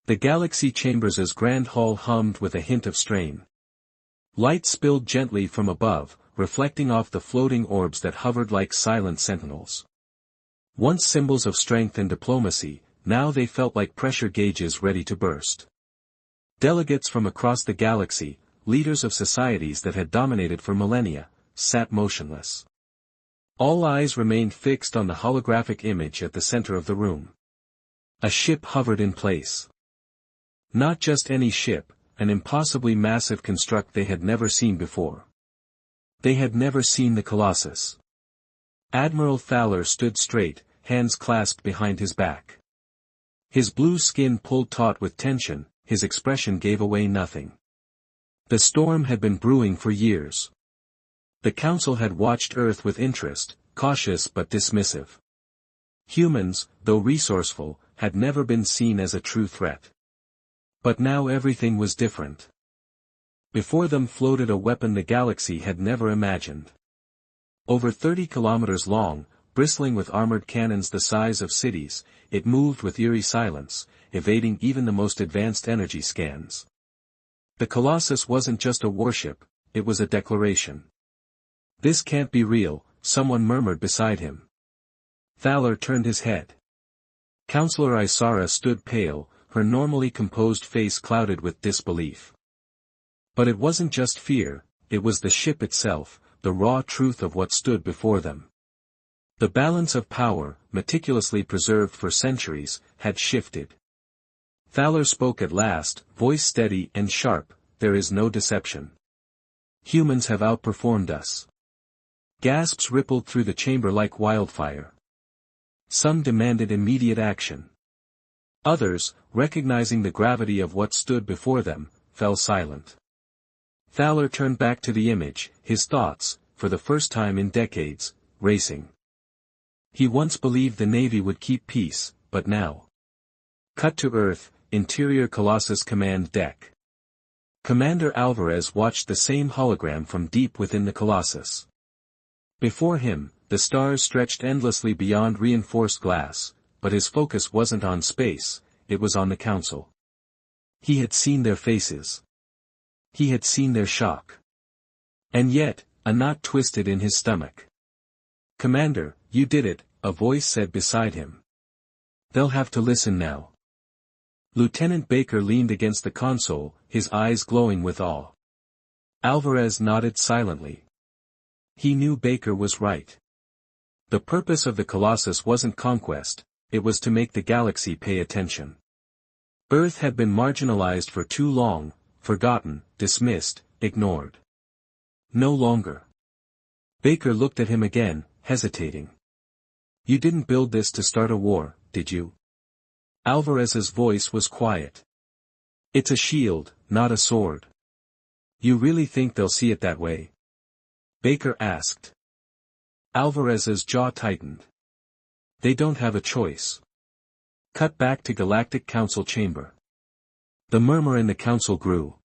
The galaxy chambers's grand hall hummed with a hint of strain. Light spilled gently from above, reflecting off the floating orbs that hovered like silent sentinels. Once symbols of strength and diplomacy, now they felt like pressure gauges ready to burst. Delegates from across the galaxy, leaders of societies that had dominated for millennia, sat motionless. All eyes remained fixed on the holographic image at the center of the room. A ship hovered in place. Not just any ship, an impossibly massive construct they had never seen before. They had never seen the Colossus. Admiral Thaler stood straight, hands clasped behind his back. His blue skin pulled taut with tension, his expression gave away nothing. The storm had been brewing for years. The Council had watched Earth with interest, cautious but dismissive. Humans, though resourceful, had never been seen as a true threat. But now everything was different. Before them floated a weapon the galaxy had never imagined. Over 30 kilometers long, bristling with armored cannons the size of cities, it moved with eerie silence, evading even the most advanced energy scans. The Colossus wasn't just a warship, it was a declaration. "This can't be real," someone murmured beside him. Thaler turned his head. Counselor Isara stood pale, her normally composed face clouded with disbelief. But it wasn't just fear, it was the ship itself, the raw truth of what stood before them. The balance of power, meticulously preserved for centuries, had shifted. Thaler spoke at last, voice steady and sharp, "There is no deception. Humans have outperformed us." Gasps rippled through the chamber like wildfire. Some demanded immediate action. Others, recognizing the gravity of what stood before them, fell silent. Thaler turned back to the image, his thoughts, for the first time in decades, racing. He once believed the Navy would keep peace, but now. Cut to Earth, interior Colossus command deck. Commander Alvarez watched the same hologram from deep within the Colossus. Before him, the stars stretched endlessly beyond reinforced glass, but his focus wasn't on space, it was on the Council. He had seen their faces. He had seen their shock. And yet, a knot twisted in his stomach. "Commander, you did it," a voice said beside him. "They'll have to listen now." Lieutenant Baker leaned against the console, his eyes glowing with awe. Alvarez nodded silently. He knew Baker was right. The purpose of the Colossus wasn't conquest, it was to make the galaxy pay attention. Earth had been marginalized for too long, forgotten, dismissed, ignored. No longer. Baker looked at him again, hesitating. "You didn't build this to start a war, did you?" Alvarez's voice was quiet. "It's a shield, not a sword." "You really think they'll see it that way?" Baker asked. Alvarez's jaw tightened. "They don't have a choice." Cut back to Galactic Council chamber. The murmur in the Council grew.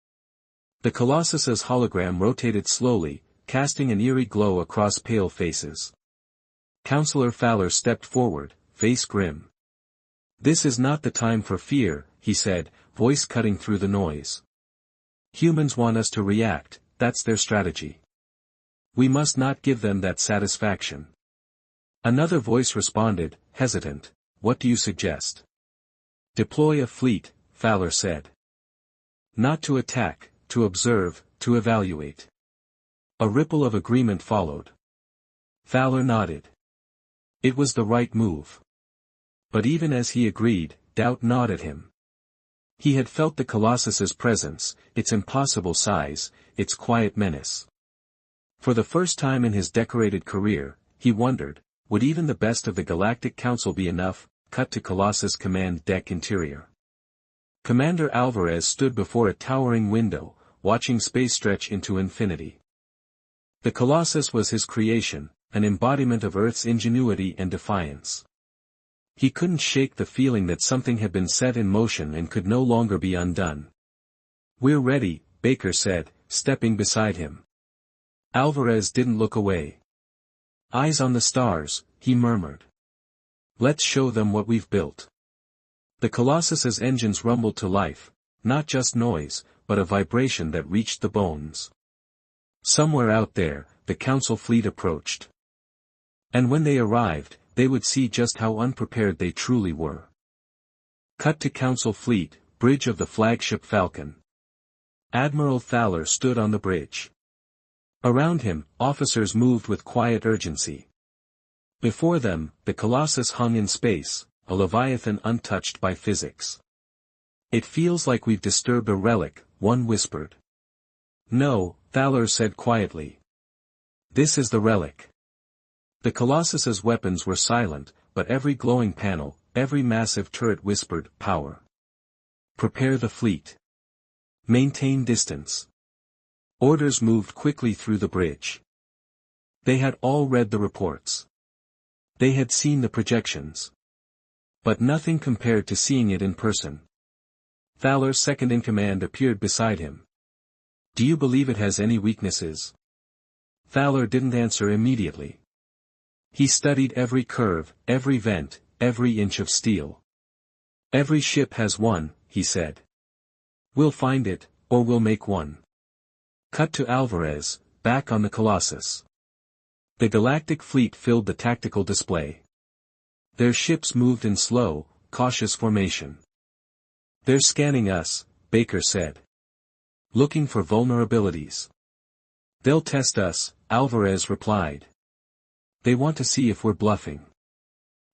The Colossus's hologram rotated slowly, casting an eerie glow across pale faces. Counselor Thaler stepped forward, face grim. "This is not the time for fear," he said, voice cutting through the noise. "Humans want us to react, that's their strategy. We must not give them that satisfaction." Another voice responded, hesitant, "What do you suggest?" "Deploy a fleet," Thaler said. "Not to attack, to observe, to evaluate." A ripple of agreement followed. Thaler nodded. It was the right move. But even as he agreed, doubt gnawed at him. He had felt the Colossus's presence, its impossible size, its quiet menace. For the first time in his decorated career, he wondered, would even the best of the Galactic Council be enough? Cut to Colossus command deck interior. Commander Alvarez stood before a towering window, watching space stretch into infinity. The Colossus was his creation, an embodiment of Earth's ingenuity and defiance. He couldn't shake the feeling that something had been set in motion and could no longer be undone. "We're ready," Baker said, stepping beside him. Alvarez didn't look away. "Eyes on the stars," he murmured. "Let's show them what we've built." The Colossus's engines rumbled to life, not just noise, but a vibration that reached the bones. Somewhere out there, the Council fleet approached. And when they arrived, they would see just how unprepared they truly were. Cut to Council fleet, bridge of the flagship Falcon. Admiral Thaler stood on the bridge. Around him, officers moved with quiet urgency. Before them, the Colossus hung in space, a leviathan untouched by physics. "It feels like we've disturbed a relic," one whispered. "No," Thaler said quietly. "This is the relic." The Colossus's weapons were silent, but every glowing panel, every massive turret whispered, "Power." "Prepare the fleet. Maintain distance." Orders moved quickly through the bridge. They had all read the reports. They had seen the projections. But nothing compared to seeing it in person. Thaler's second-in-command appeared beside him. "Do you believe it has any weaknesses?" Thaler didn't answer immediately. He studied every curve, every vent, every inch of steel. "Every ship has one," he said. "We'll find it, or we'll make one." Cut to Alvarez, back on the Colossus. The Galactic Fleet filled the tactical display. Their ships moved in slow, cautious formation. "They're scanning us," Baker said. "Looking for vulnerabilities." "They'll test us," Alvarez replied. "They want to see if we're bluffing."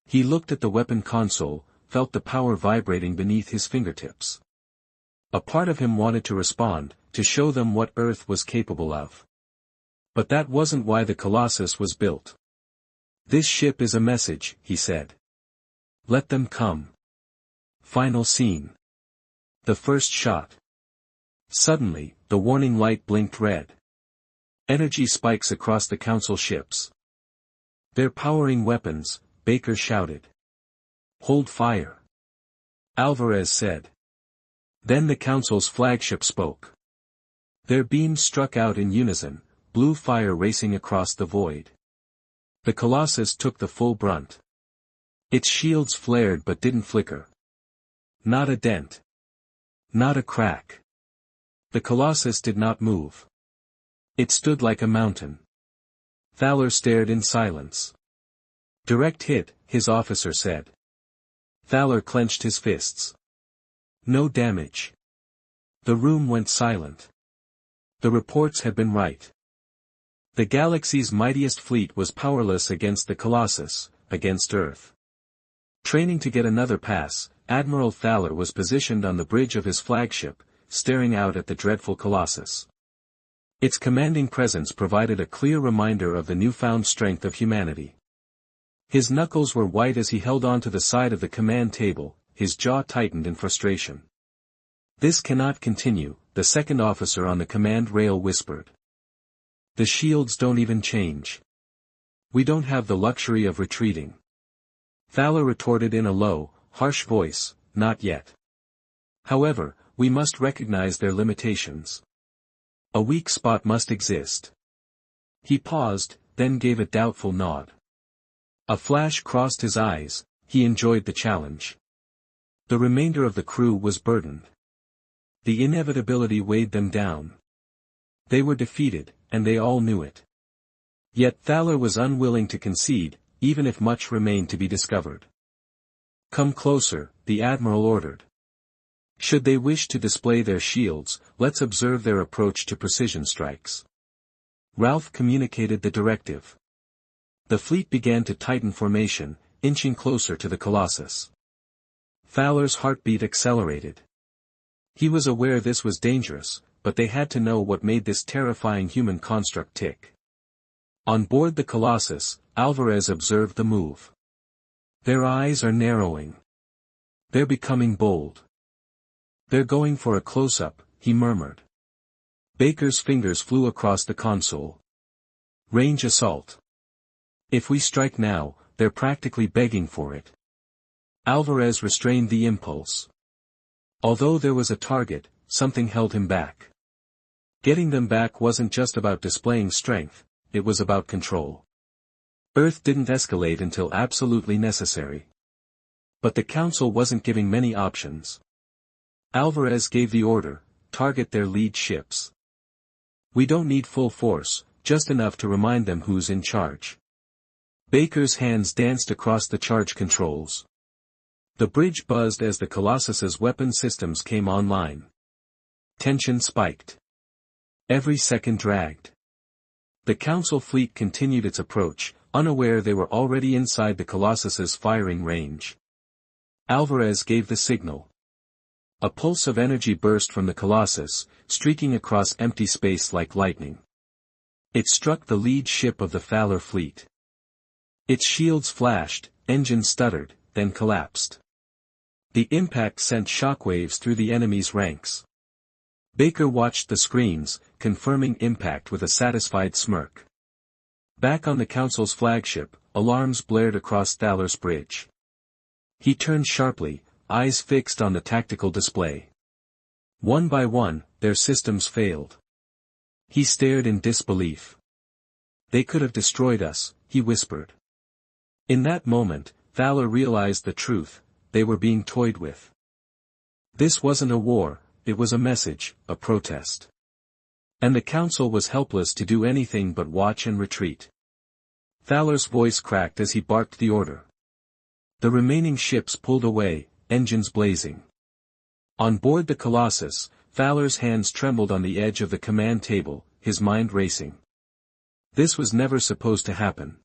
He looked at the weapon console, felt the power vibrating beneath his fingertips. A part of him wanted to respond, to show them what Earth was capable of. But that wasn't why the Colossus was built. "This ship is a message," he said. "Let them come." Final scene. The first shot. Suddenly, the warning light blinked red. Energy spikes across the Council ships. "They're powering weapons," Baker shouted. "Hold fire," Alvarez said. Then the Council's flagship spoke. Their beams struck out in unison, blue fire racing across the void. The Colossus took the full brunt. Its shields flared but didn't flicker. Not a dent. Not a crack. The Colossus did not move. It stood like a mountain. Thaler stared in silence. "Direct hit," his officer said. Thaler clenched his fists. "No damage." The room went silent. The reports had been right. The galaxy's mightiest fleet was powerless against the Colossus, against Earth. Training to get another pass, Admiral Thaler was positioned on the bridge of his flagship, staring out at the dreadful Colossus. Its commanding presence provided a clear reminder of the newfound strength of humanity. His knuckles were white as he held onto the side of the command table, his jaw tightened in frustration. "This cannot continue," the second officer on the command rail whispered. "The shields don't even change. We don't have the luxury of retreating." Thaler retorted in a low, harsh voice, "Not yet. However, we must recognize their limitations. A weak spot must exist." He paused, then gave a doubtful nod. A flash crossed his eyes, he enjoyed the challenge. The remainder of the crew was burdened. The inevitability weighed them down. They were defeated, and they all knew it. Yet Thaler was unwilling to concede, even if much remained to be discovered. "Come closer," the admiral ordered. "Should they wish to display their shields, let's observe their approach to precision strikes." Ralph communicated the directive. The fleet began to tighten formation, inching closer to the Colossus. Thaler's heartbeat accelerated. He was aware this was dangerous, but they had to know what made this terrifying human construct tick. On board the Colossus, Alvarez observed the move. "Their eyes are narrowing. They're becoming bold. They're going for a close-up," he murmured. Baker's fingers flew across the console. "Range assault. If we strike now, they're practically begging for it." Alvarez restrained the impulse. Although there was a target, something held him back. Getting them back wasn't just about displaying strength, it was about control. Earth didn't escalate until absolutely necessary. But the council wasn't giving many options. Alvarez gave the order, target their lead ships. We don't need full force, just enough to remind them who's in charge. Baker's hands danced across the charge controls. The bridge buzzed as the Colossus's weapon systems came online. Tension spiked. Every second dragged. The Council fleet continued its approach, unaware they were already inside the Colossus's firing range. Alvarez gave the signal. A pulse of energy burst from the Colossus, streaking across empty space like lightning. It struck the lead ship of the Thaler fleet. Its shields flashed, engines stuttered, then collapsed. The impact sent shockwaves through the enemy's ranks. Baker watched the screens, confirming impact with a satisfied smirk. Back on the Council's flagship, alarms blared across Thaler's bridge. He turned sharply, eyes fixed on the tactical display. One by one, their systems failed. He stared in disbelief. They could have destroyed us, he whispered. In that moment, Thaler realized the truth, they were being toyed with. This wasn't a war, it was a message, a protest. And the Council was helpless to do anything but watch and retreat. Thaler's voice cracked as he barked the order. The remaining ships pulled away, engines blazing. On board the Colossus, Thaler's hands trembled on the edge of the command table, his mind racing. This was never supposed to happen.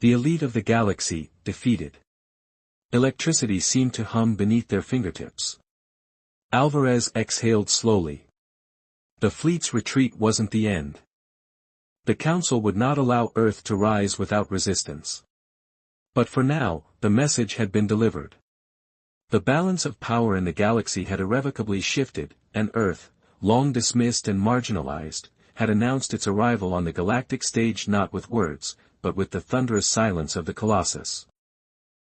The elite of the galaxy, defeated. Electricity seemed to hum beneath their fingertips. Alvarez exhaled slowly. The fleet's retreat wasn't the end. The Council would not allow Earth to rise without resistance. But for now, the message had been delivered. The balance of power in the galaxy had irrevocably shifted, and Earth, long dismissed and marginalized, had announced its arrival on the galactic stage not with words, but with the thunderous silence of the Colossus.